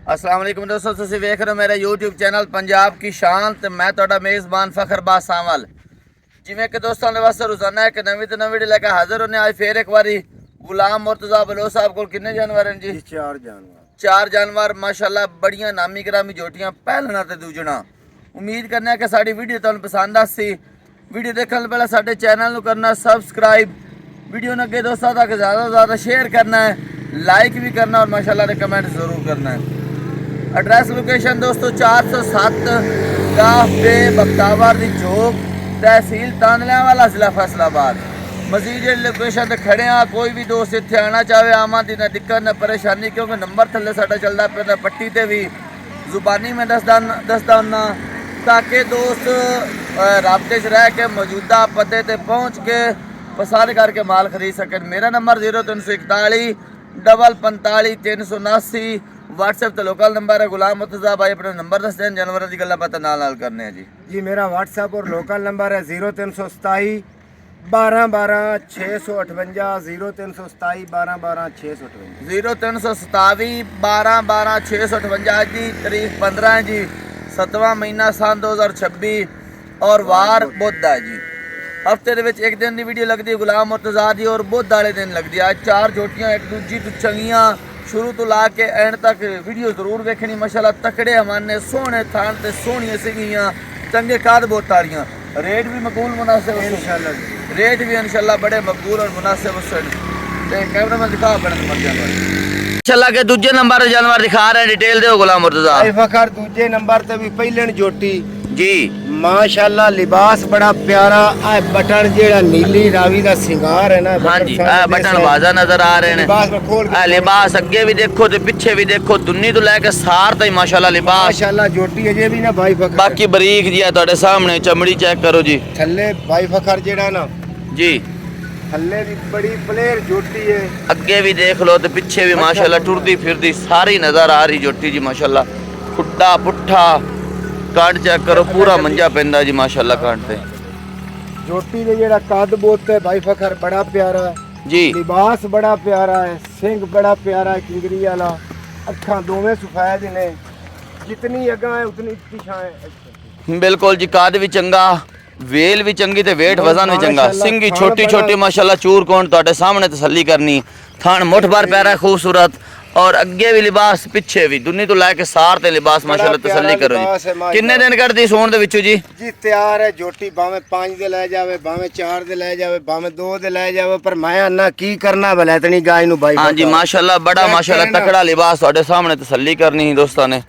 अस्सलाम वालेकुम दोस्तों, तुसीं वेख रहे हो मेरा यूट्यूब चैनल पंजाब की शान ते मैं तुहाडा मेज़बान फखरबाज सावल। जिवें कि दोस्तों ने वास्ते रोजाना एक नवीं तो नवीं लेकर हाजिर होने आज फिर एक बारी गुलाम मुर्तजा बलोच साहब को कितने जानवर हैं जी? चार जानवर माशाल्लाह बड़ियां नामी ग्रामी जोटियां पहलना ते दूजना। उम्मीद करने कि साडी वीडियो तुहानूं पसंद आसी। वीडियो देखने से पहले साडे चैनल को करना सब्सक्राइब, वीडियो ने अगे दोस्तों तक ज़्यादा से ज़्यादा शेयर करना है, लाइक भी करना और माशाल्लाह ने कमेंट ज़रूर करना है। एड्रैस लोकेशन दोस्तों 407 गाफ बे बख्तावर दी चौक, तहसील तांदलियावाला, जिला फैसलाबाद। मजीद जी लोकेशन ते खड़े हाँ, कोई भी दोस्त इत्थे आना चाहे आवा दी ना दिक्कत ना परेशानी, क्योंकि नंबर थल्ले साडा चलदा पे पट्टी ते भी जुबानी में दसदा होना, ताकि दोस्त राबते च रह के मौजूदा पते ते पहुँच के पसंद करके माल खरीद सकें। मेरा नंबर 0341 45 379, व्हाट्सएप तो लोकल नंबर है। गुलाम मुर्तजा भाई अपना नंबर दस दें, जानवर की गल्ला पता नाल करने हैं जी। मेरा व्हाट्सएप और लोकल नंबर है 0327 12 12 658, 0327 12 12 658, 0327 12 12 658 जी। तारीख 15 है जी, 7वां महीना सन 2026 और वार बुध है जी। हफ्ते के एक दिन की वीडियो लगती है गुलाम मुर्तजा की और बुध वाले दिन लगती है। आज चार जोटियां एक दूजी तो चंगियां, शुरू तो ला के एंड तक वीडियो जरूर देखनी। माशाल्लाह तकड़े हमारे सोहने थान ते सोहनियां सिगियां, चंगे काद बोतारियां, रेट भी मकबूल मुनासिब इंशाल्लाह, रेट भी इंशाल्लाह बड़े मकबूल और मुनासिब ते कैमरा में दिखा बड़े नंबर जानवर इंशाल्लाह के दूजे नंबर जानवर दिखा रहे हैं। डिटेल दो गुलाम मुर्तजा भाई फखर। दूजे नंबर ते भी पहले जोटी जी माशाल्लाह, लिबास बड़ा प्यारा। आ बटन जेड़ा नीली रावी दा सिंगार है ना, हाँ जी, बटन बाजा नजर आ रहे हैं। लिबास अगे भी देखो तो पीछे भी देखो, दुन्नी तो लेके सार तक माशाल्लाह लिबास। माशाल्लाह जोटी अजे भी ना भाई फखर, बाकी बरीक जी है तुहाडे सामने, चमड़ी चेक करो जी। थल्ले भाई फखर जेड़ा ना जी, थल्ले दी बड़ी प्लेयर जोटी है। अगे भी देख लो तो पीछे भी माशाल्लाह टुरदी फिरदी सारी नजर आ रही जोटी जी माशाल्लाह। खुट्टा पुट्ठा काट चेक करो, पूरा मंजा पैंदा जी माशाल्लाह काट ते। जोटी दे जेड़ा कद बोत है भाई फखर बड़ा प्यारा है जी, लिबास बड़ा प्यारा है, सिंह बड़ा प्यारा है किंगरी वाला, अखा दोवें सफेद ने, जितनी अगा है उतनी पिछा है। बिल्कुल जी। काद भी चंगा, वेल भी चंगी ते वेट वजन भी चंगा, सिंगी छोटी छोटी माशाल्लाह चूर कौन तुहाडे सामने तसल्ली करनी। थान मुठ भर प्यारा खूबसूरत और अगे भी लिबास पीछे भी दुनी तो लाके सार ते लिबास माशाल्लाह तसल्ली करो जी। किन्ने दिन कटदी सोण दे विचों जी? जी तैयार है जोटी, भावे 5 दे ले जावे, भावे 4 दे ले जावे, भावे 2 दे ले जावे, पर मैं अन्ना की करना भला इतनी गाय नु भाई। हां जी माशाल्लाह बड़ा माशाल्लाह तकड़ा लिबास तुहाडे सामने तसल्ली करनी ही दोस्तों ने।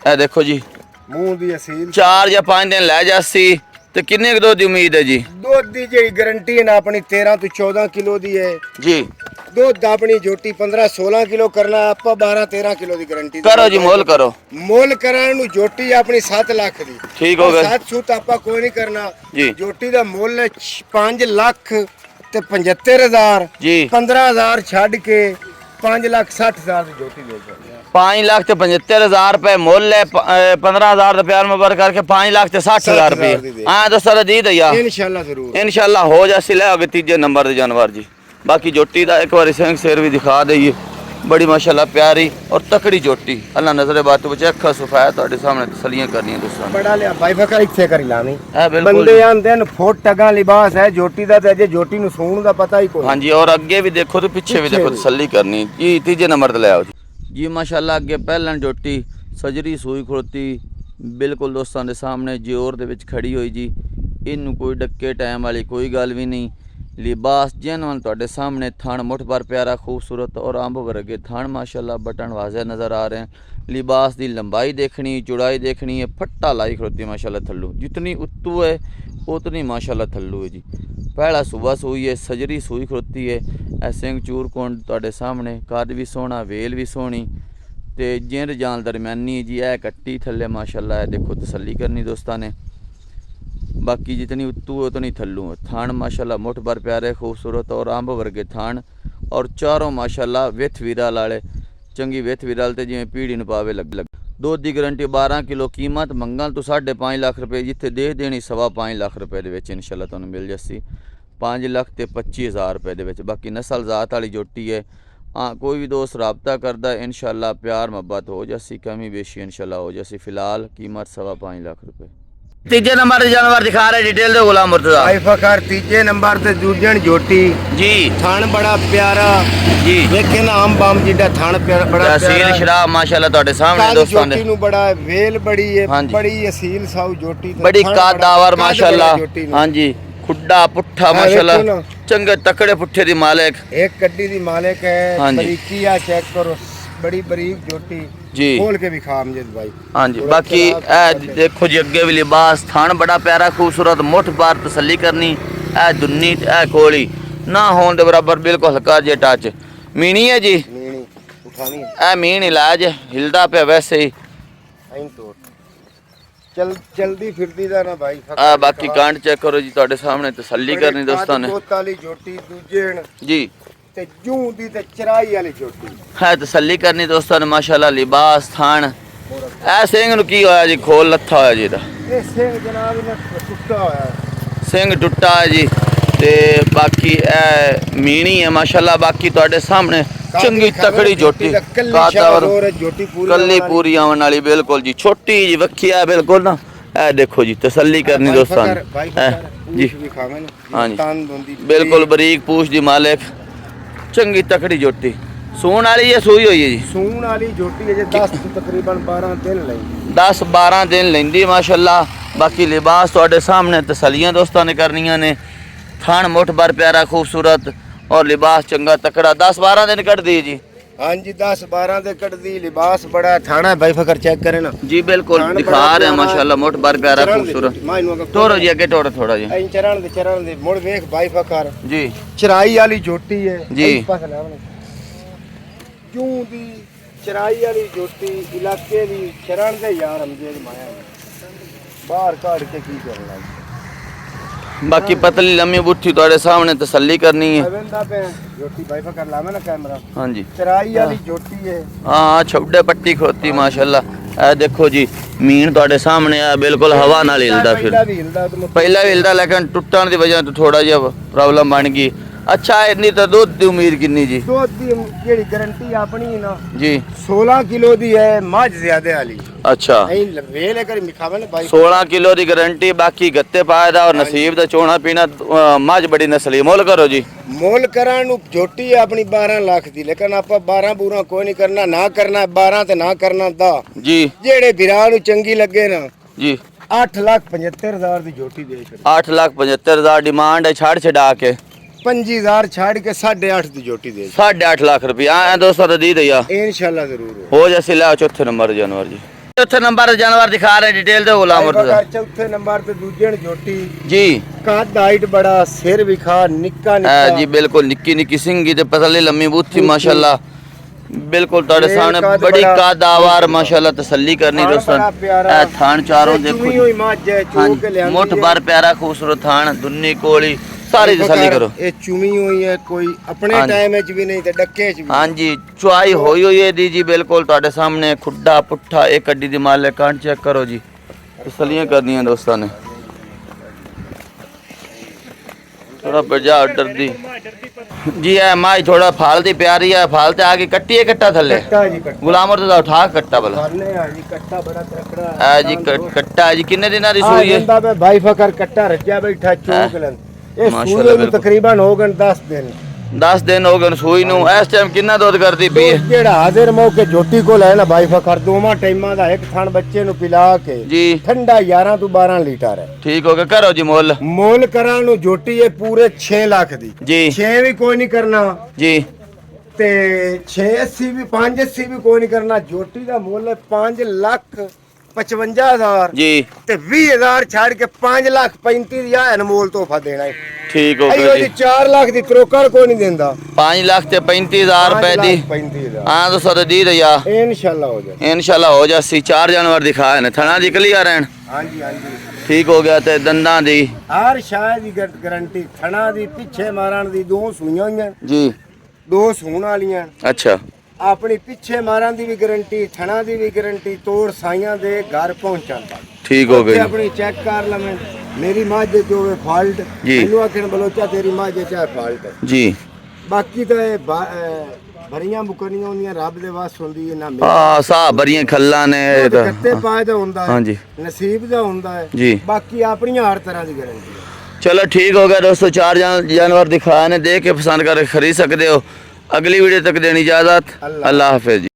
ए देखो जी, मुंह दी असील 4 या 5 दिन ले जासी ते किन्ने दूध दी उम्मीद है जी? दूध दी जेड़ी गारंटी है ना अपनी 13 तो 14 किलो दी है जी। दूध अपनी जोटी 15-16 किलो करना, आप 12-13 किलो की गारंटी करो जी, मोल करो। मोल कराने नु जोटी अपनी 7 लाख दी। ठीक हो गया, 7 सूत आपा कोई नहीं करना जी। जोटी दा मोल है 5 लाख ते 75,000 जी। 15,000 छड़ के 5,60,000 की जोटी दे दो। 5,75,000 रुपए मोल है, 15,000 रुपया में बर करके 5,60,000 रुपये। हाँ दोस्तों दी दैया इंशाल्लाह जरूर, इंशाल्लाह हो जासी ले आगे तीजे नंबर दे जानवर जी। बाकी जोटी दा एक बार सिंह शेर भी दिखा दईए, बड़ी माशाल्लाह प्यारी और तकड़ी जोटी। अल्लाह नजरे बात बचे अखा सफाया तुहाडे सामने तसलियां करनी दोस्तों। बड़ा लिया भाई फकर इथे करी लावी बिल्कुल बंदे आंदे न फुट टगा लिबास है जोटी दा, ते अजे जोटी नु सूण दा पता ही कोई। हां जी, और अगे भी देखो तो पीछे भी देखो, तसल्ली करनी जी। तीजे नंबर ते ले आओ जी माशाल्लाह। अगे पहलन जोटी सजरी सूई खड़ोती बिल्कुल दोस्तों के सामने जोर दे विच खड़ी हुई जी। इनू कोई डक्के टाइम वाली कोई गल भी नहीं। लिबास जेनवन तुहाडे सामने, थान मुठ भर प्यारा खूबसूरत और अंब वर्गे थान माशाल्लाह, बटन वाज़े नज़र आ रहे हैं। लिबास की लंबाई देखनी, चौड़ाई देखनी है, फट्टा लाई खड़ोती माशाल्लाह थल्लू, जितनी उत्तू है उतनी माशाल्लाह थल्लू है जी। पहला सुबह सूई है, सजरी सूई खड़ोती है। ऐ सिंह चूर कोंड तुहाडे सामने, कद भी सोहना, वेल भी सोहनी ते जिंद जान दरम्यानी है जी। ऐ कट्टी थल्ले माशाल्लाह, देखो तसल्ली करनी दोस्तों ने। बाकी जितनी उत्तू है उतनी थल्लू है। थान माशाल्लाह मुठ भर प्यारे खूबसूरत और अंब वर्गे थान, और चारों माशाल्लाह विथ विराल वाले, चंगी विथ विराल ते जिवें पीढ़ी नु पावे लग। दूध की गारंटी 12 किलो, कीमत मंगल तो 5.5 लाख रुपए, जिथे दे देनी 5.25 लाख रुपए दे विच इंशाल्लाह तुहानूं मिल जासी 5 लाख ते 25,000 रुपए दे विच। बाकी नस्ल जात वाली जोटी है हाँ कोई भी दोस्त रबता करदा इंशाल्लाह प्यार मोहब्बत हो जासी, कमी बेशी इंशाल्लाह हो जासी। फिलहाल कीमत 5.25 लाख रुपए। तीजे नंबर ते जानवर दिखा रहे डिटेल दे गुलाम मुर्तजा भाई फकर तीजे नंबर ते दूजन जोटी जी। थान बड़ा प्यारा जी देखे ना आम बाम जिड्डा थान प्यारा बड़ा तहसील शराब माशाल्लाह ਤੁਹਾਡੇ ਸਾਹਮਣੇ ਦੋਸਤਾਂ जोटी ने नु बड़ा वेल बड़ी है, हाँ जी। बड़ी असील साउ जोटी ते बड़ी थान कादावर बड़ा माशाल्लाह। जोटी नु। हाँ जी खुड्डा पुट्ठा हाँ, माशाल्लाह देखो ना। चंगे तकड़े पुट्ठे दी मालिक एक कड्डी दी मालिक है। हाँ जी। बरीकी आ चेक करो, बड़ी बरीक जोटी जी। खोल के भी खा अमजद भाई। हाँ जी पूरा बाकी चराग ए देखो जी अगे भी लिबास थान बड़ा प्यारा खूबसूरत मुठ बार तसल्ली करनी ए दुन्नी ए कोली ना होने दे बराबर बिल्कुल हल्का जे टच मीनी है जी। मीनी उठानी ए मीन इलाज हिलदा पे वैसे ही आइन तो चलदी फिरदी दा ना भाई आ बाकी कांड चेक करो जी ਤੁਹਾਡੇ ਸਾਹਮਣੇ तसल्ली करनी दोस्तों ने वाली जोटी दूजे जी ते जूं दी ते चराई वाली जोटी है तसल्ली करनी दोस्तों ने माशाल्लाह लिबास थान ए सिंह नु की होया जी खोल लथा होया जी दा ये सिंह जनाब ने टुੱਟਾ होया सिंह टुੱਟਾ है जी ते बाकी ए मीनी है माशाल्लाह बाकी ਤੁਹਾਡੇ ਸਾਹਮਣੇ ਚੰਗੀ ਤਕੜੀ ਜੋਟੀ ਕਾਤਾਵਰ जोटी पूरी ਕੱਲੀ ਪੂਰੀ ਆਉਣ ਵਾਲੀ ਬਿਲਕੁਲ ਜੀ ਛੋਟੀ ਜੀ ਵੱਖੀਆ ਬਿਲਕੁਲ ਨਾ ਇਹ ਦੇਖੋ ਜੀ ਤਸੱਲੀ ਕਰਨੀ ਦੋਸਤਾਂ ਨੇ ਜੀ हाँ जी बिल्कुल बरीक पूछ दी मालिक चंगी तकड़ी जोटी सून वाली है सूई हुई है जी सून वाली जोटी है 10 तकरीबन 12 दिन लई 10-12 दिन लेंदी माशाल्लाह। बाकी लिबास ਤੁਹਾਡੇ सामने तसल्लियां दोस्तों ने करनियां ने थान मुठ भर प्यारा खूबसूरत और लिबास चंगा तकड़ा 10-12 दिन कट दी जी। हाँ जी 10-12 दे कट दी लिबास बड़ा थाना भाई फकर चेक करे ना जी बिल्कुल दिखा रहे हैं माशाल्लाह मुठ भर प्यारा खूबसूरत तोरो जी आगे तोड़ो थोड़ा जी ऐ चरण दे मुड़ देख भाई फकर जी चराई वाली जोटी है जी क्यों दी चराई वाली जोटी इलाके दी चरण दे यार हमजे माया बाहर काट के की करना बाकी पतली लम्बी बुट्ठी ਤੁਹਾਡੇ सामने तसल्ली करनी है वेंदा पे जोटी भाई फकर लावे ना कैमरा हाँ जी चराई वाली जोटी है हाँ छुड्डे पट्टी खोती माशाल्लाह ए देखो जी मीन ਤੁਹਾਡੇ सामने आ बिल्कुल हवा नाल हिलदा फिर पहला भी हिलदा लेकिन टुटण दी वजह तो थोड़ा जिहा प्रॉब्लम बन गई। अच्छा इतनी तो दूध दी उम्मीद कितनी जी दूध दी जेड़ी गारंटी अपनी ना जी 16 किलो दी है मझ ज्यादा वाली अच्छा वेले कर मिखावे ना भाई 16 किलो दी गारंटी बाकी गत्ते पाए दा और नसीब दा चोना पीना मझ बड़ी नस्ली मोल करो जी मोल करान नु जोटी है अपनी 12 लाख दी लेकिन आप 12 पूरा कोई नहीं करना ना करना 12 ते ना करना दा जी जेड़े बिरा नु चंगी लगे ना जी 8,75,000 दी जोटी दे 8,75,000 डिमांड है छाड़ छड़ा के 5,000 छाड़ के 8.5 दी जोटी दे 8.5 लाख रुपया दोस्तों तो दी दिया इंशाल्लाह जरूर हो जैसे ला चौथे नंबर जानवर जी चौथे नंबर जानवर दिखा रहे डिटेल दे गुलाम मुर्तजा चौथे नंबर पे दूजे जोटी जी काद हाइट बड़ा सिर भी खा निक्का निक्का जी बिल्कुल निक्की निक्की सिंगी ते पतली लम्मी बूथी माशाल्लाह बिल्कुल ਤੁਹਾਡੇ सामने बड़ी कादावर माशाल्लाह तसल्ली करनी दोस्तों ए थान चारों देखो हुई मां जे चूक ले मुठ भर प्यारा खूबसूरत थान दुन्नी कोली सारी तसल्ली करो ये चुमी हुई है कोई अपने टाइम में भी नहीं ते डक्के च भी हां जी चुआई होई हुई है दी जी बिल्कुल ਤੁਹਾਡੇ सामने खुड्डा पुट्ठा एक कड्डी दी माल कांट चेक करो जी तसल्लियां करनी है दोस्तों ने थोड़ा बजा डर दी जी है माई थोड़ा फालती प्यारी है फालते आगे कट्टी है कट्टा थल्ले गुलाम और तो उठा कट्टा भला जी कट्टा बड़ा तकड़ा जी कट्टा जी कितने दिन दी सुई है भाई फकर कट्टा रजा बैठा चौक लन ये सुई नु तकरीबन हो गन 10 दिन हो गए सुई नु इस टाइम कितना दूध करदी पी है जेड़ा हाजिर मौके जोटी को लेना भाई फकर दोमा टाइमा दा एक थान बच्चे नु पिला के जी ठंडा 11 तो 12 लीटर है ठीक हो गया करो जी मोल करां नु जोटी है पूरे 6 लाख दी जी 6 भी कोई नहीं करना जी ते 680 भी 580 भी कोई नहीं करना जोटी दा मोल 5,55,000 जी ते 20,000 छाड़ के 5,35,000 अनमोल तोहफा देना है ठीक हो गया जी 4 लाख दी त्रोकर कोई नहीं देंदा 5 लाख ते 35,000 रुपए दी 35,000 हां तो सद दी दिया इंशाल्लाह हो जासी 4 जानवर दिखाए ने थना दी क्लियर हैं हां जी ठीक हो गया ते दंदां दी हर शायद दी गारंटी थना दी पीछे मारन दी 2 सुईयां होईयां जी 2 सूण वालियां अच्छा अपनी पीछे मारन दी भी गारंटी थना दी भी गारंटी तोड़ साइयां दे घर पहुंचान ठीक हो गई अपनी चेक कर लवे मेरी मां जे जो फॉल्ट मेनू आखन बलोचा तेरी मां जे चाहे फॉल्ट जी बाकी तो ਬਰੀਆਂ ਬੁਕਰੀਆਂ ਹੁੰਦੀਆਂ ਰੱਬ ਦੇ ਵਾਸ ਹੁੰਦੀ ਹੈ ਨਾ ਆ ਸਾਹ ਬਰੀਆਂ ਖੱਲਾਂ ਨੇ ਕੱਤੇ ਪਾਏ ਦਾ ਹੁੰਦਾ ਹੈ ਹਾਂਜੀ ਨਸੀਬ ਦਾ ਹੁੰਦਾ ਹੈ ਜੀ ਬਾਕੀ ਆਪਣੀਆਂ ਹਰ ਤਰ੍ਹਾਂ ਦੀ ਗਾਰੰਟੀ ਹੈ चलो ठीक हो गया दोस्तों, 4 जानवर दिखाए ने, देख के पसंद कर खरीद सकते हो। अगली वीडियो तक देनी इजाज़त। अल्लाह हाफिज़।